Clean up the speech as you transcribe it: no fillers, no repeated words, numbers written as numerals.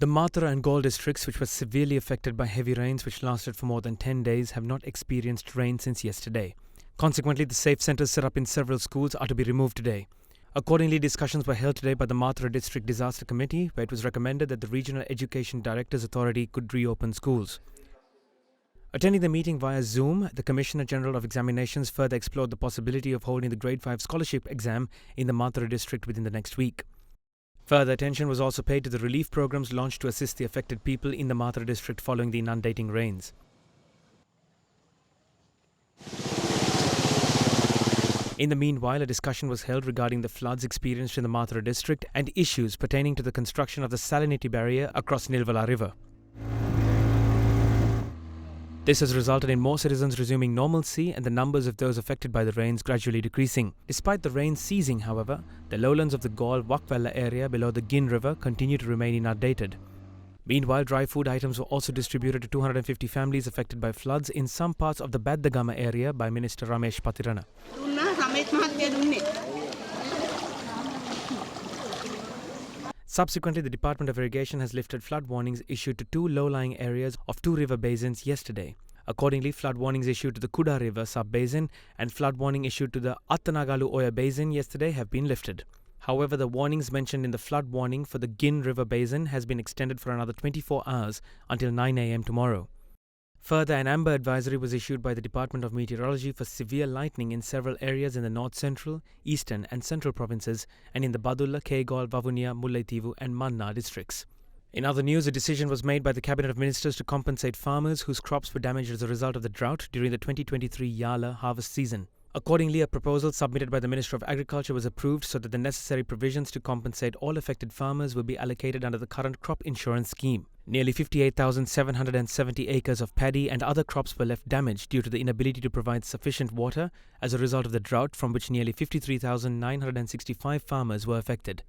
The Mathura and Galle districts, which were severely affected by heavy rains which lasted for more than 10 days, have not experienced rain since yesterday. Consequently, the safe centres set up in several schools are to be removed today. Accordingly, discussions were held today by the Mathura District Disaster Committee, where it was recommended that the Regional Education Directors Authority could reopen schools. Attending the meeting via Zoom, the Commissioner General of Examinations further explored the possibility of holding the Grade 5 scholarship exam in the Mathura district within the next week. Further attention was also paid to the relief programs launched to assist the affected people in the Mathura district following the inundating rains. In the meanwhile, a discussion was held regarding the floods experienced in the Mathura district and issues pertaining to the construction of the salinity barrier across Nilvala River. This has resulted in more citizens resuming normalcy and the numbers of those affected by the rains gradually decreasing. Despite the rain ceasing, however, the lowlands of the Galle-Wakwella area below the Gin River continue to remain inundated. Meanwhile, dry food items were also distributed to 250 families affected by floods in some parts of the Baddagama area by Minister Ramesh Patirana. Subsequently, the Department of Irrigation has lifted flood warnings issued to two low-lying areas of two river basins yesterday. Accordingly, flood warnings issued to the Kuda River sub-basin and flood warning issued to the Attanagalu Oya Basin yesterday have been lifted. However, the warnings mentioned in the flood warning for the Gin River Basin has been extended for another 24 hours until 9 a.m. tomorrow. Further, an amber advisory was issued by the Department of Meteorology for severe lightning in several areas in the north central, eastern and central provinces and in the Badulla, Kegalle, Vavuniya, Mullaitivu and Manna districts. In other news, a decision was made by the Cabinet of Ministers to compensate farmers whose crops were damaged as a result of the drought during the 2023 Yala harvest season. Accordingly, a proposal submitted by the Minister of Agriculture was approved so that the necessary provisions to compensate all affected farmers will be allocated under the current crop insurance scheme. Nearly 58,770 acres of paddy and other crops were left damaged due to the inability to provide sufficient water as a result of the drought, from which nearly 53,965 farmers were affected.